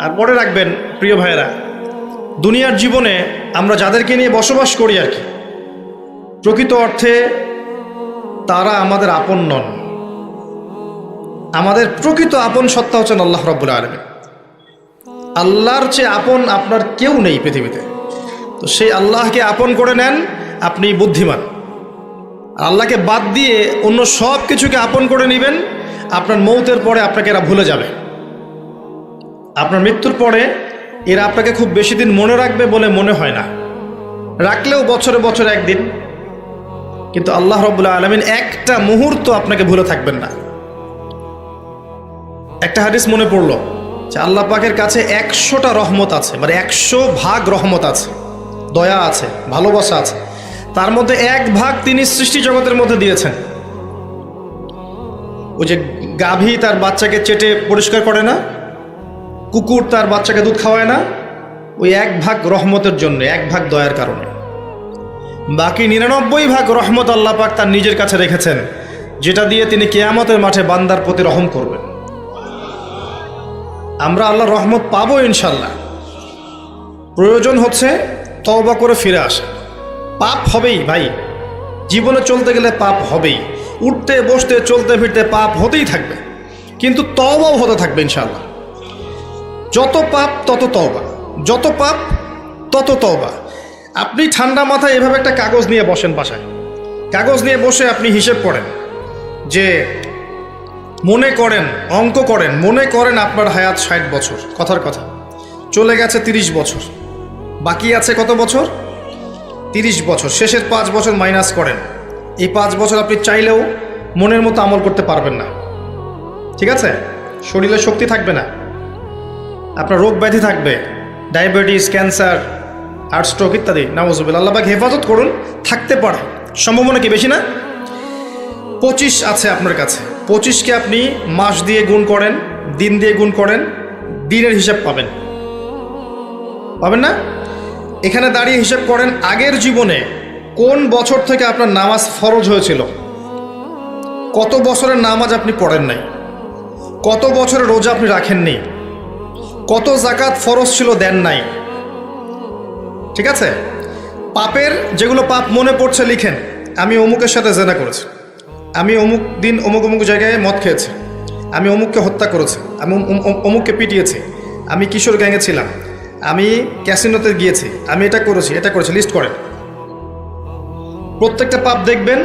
আর মনে রাখবেন প্রিয় ভাইয়েরা, দুনিয়ার জীবনে আমরা যাদেরকে নিয়ে বসবাস করি আর কি, প্রকৃত অর্থে তারা আমাদের আপন নন। আমাদের প্রকৃত আপন সত্তা হচ্ছেন আল্লাহ রাব্বুল আলামিন। আল্লাহর চেয়ে আপন আপনার কেউ নেই পৃথিবীতে। তো সেই আল্লাহকে আপন করে নেন, আপনি বুদ্ধিমান। আল্লাহকে বাদ দিয়ে অন্য সব কিছুকে আপন করে নেবেন, আপনার মৌতের পরে আপনাকে এরা ভুলে যাবে। আপনার মৃত্যুর পরে এরা আপনাকে খুব বেশি দিন মনে রাখবে বলে মনে হয় না, রাখলেও বছরে বছরে একদিন। কিন্তু আল্লাহ রাব্বুল আলামিন একটা মুহূর্ত আপনাকে ভুলে থাকবেন না। একটা হাদিস মনে পড়লো যে আল্লাহ পাকের কাছে 100টা রহমত আছে, মানে 100 ভাগ রহমত আছে, দয়া আছে, ভালোবাসা আছে। তার মধ্যে 1 ভাগ তিনি সৃষ্টি জগতের মধ্যে দিয়েছেন। ওই যে গাভী তার বাচ্চাকে চেটে পরিষ্কার করে না, কুকুর তার বাচ্চাকে দুধ খাওয়ায় না, ওই 1 ভাগ রহমতের জন্য, 1 ভাগ দয়ার কারণে। বাকি 99 ভাগ রহমত আল্লাহ পাক তার নিজের কাছে রেখেছেন, যেটা দিয়ে তিনি কিয়ামতের মাঠে বান্দার প্রতি রহম করবেন। আমরা আল্লাহর রহমত পাবো ইনশাল্লাহ। প্রয়োজন হচ্ছে তওবা করে ফিরে আসা। পাপ হবেই ভাই, জীবনে চলতে গেলে পাপ হবেই, উঠতে বসতে চলতে ফিরতে পাপ হতেই থাকবে, কিন্তু তওবাও হতে থাকবে ইনশাল্লাহ। যত পাপ তত তওবা, যত পাপ তত তওবা। আপনি ঠান্ডা মাথায় এভাবে একটা কাগজ নিয়ে বসেন বাসায়, কাগজ নিয়ে বসে আপনি হিসেব করেন যে মনে করেন, অঙ্ক করেন, মনে করেন আপনার হায়াত 60 বছর, কথার কথা চলে গেছে 30 বছর, বাকি আছে কত বছর? 30 বছর। শেষের 5 বছর মাইনাস করেন। এই 5 বছর আপনি চাইলেও মনের মতো আমল করতে পারবেন না, ঠিক আছে? শরীরে শক্তি থাকবে না, আপনার রোগ ব্যাধি থাকবে, ডায়াবেটিস, ক্যান্সার, হার্ট স্ট্রোক ইত্যাদি। নাউজুবিল্লাহ, আল্লাহ পাক হেফাজত করুন। থাকতে পারে, সম্ভাবনা কি বেশি না? 25 আছে আপনার কাছে, 25কে আপনি মাস দিয়ে গুণ করেন, দিন দিয়ে গুণ করেন, দিনের হিসাব পাবেন, পাবেন না? এখানে দাঁড়িয়ে হিসাব করেন আগের জীবনে কোন বছর থেকে আপনার নামাজ ফরজ হয়েছিল, কত বছরের নামাজ আপনি পড়েন নাই, কত বছরের রোজা আপনি রাখেননি, কত জাকাত ফরজ ছিল দেন নাই, ঠিক আছে? পাপের যেগুলো পাপ মনে পড়ছে লিখেন। আমি অমুকের সাথে জেনা করেছি, আমি অমুক দিন অমুক অমুক জায়গায় মদ খেয়েছি, আমি অমুককে হত্যা করেছি, আমি অমুককে পিটিয়েছি, আমি কিশোর গ্যাংয়ে ছিলাম, আমি ক্যাসিনোতে গিয়েছি, আমি এটা করেছি, এটা করেছি, লিস্ট করেন। প্রত্যেকটা পাপ দেখবেন,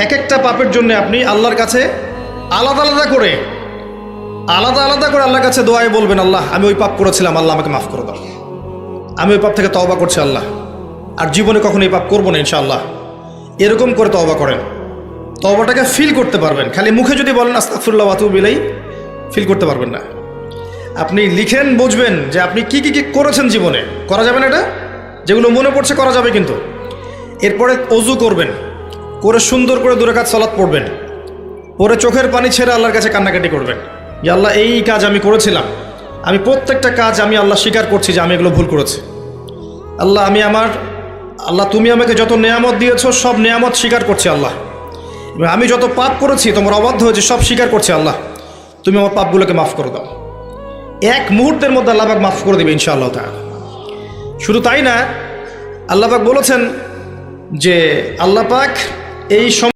এক একটা পাপের জন্য আপনি আল্লাহর কাছে আলাদা আলাদা করে আল্লাহর কাছে দোয়ায় বলবেন, আল্লাহ আমি ওই পাপ করেছিলাম, আল্লাহ আমাকে মাফ করে দাও, আমি ওই পাপ থেকে তওবা করছি আল্লাহ, আর জীবনে কখনো এই পাপ করবো না ইনশাআল্লাহ। এরকম করে তওবা করেন, তওবাটাকে ফিল করতে পারবেন। খালি মুখে যদি বলেন আস্তাগফিরুল্লাহ ওয়া আতুবু ইলাইহি, ফিল করতে পারবেন না। আপনি লিখেন, বুঝবেন যে আপনি কি কি কি করেছেন জীবনে। করা যাবে না এটা, যেগুলো মনে পড়ছে করা যাবে কিন্তু। এরপরে অজু করবেন, করে সুন্দর করে 2 রাকাত সালাত পড়বেন, পরে চোখের পানি ছেড়ে আল্লাহর কাছে কান্নাকাটি করবেন যে আল্লাহ এই কাজ আমি করেছিলাম, আমি প্রত্যেকটা কাজ আমি আল্লাহ স্বীকার করছি যে আমি এগুলো ভুল করেছি। আল্লাহ তুমি আমাকে যত নেয়ামত দিয়েছো সব নেয়ামত স্বীকার করছি আল্লাহ। আমি যত পাপ করেছি, তোমার অবাধ্য হয়েছে, সব স্বীকার করছি আল্লাহ, তুমি আমার পাপগুলোকে মাফ করে দাও। 1 মুহূর্তের মধ্যে আল্লাহ পাক মাফ করে দেবে ইনশাআল্লাহ তাআলা। শুধু তাই না, আল্লাহ পাক বলেছেন যে আল্লাহ পাক এই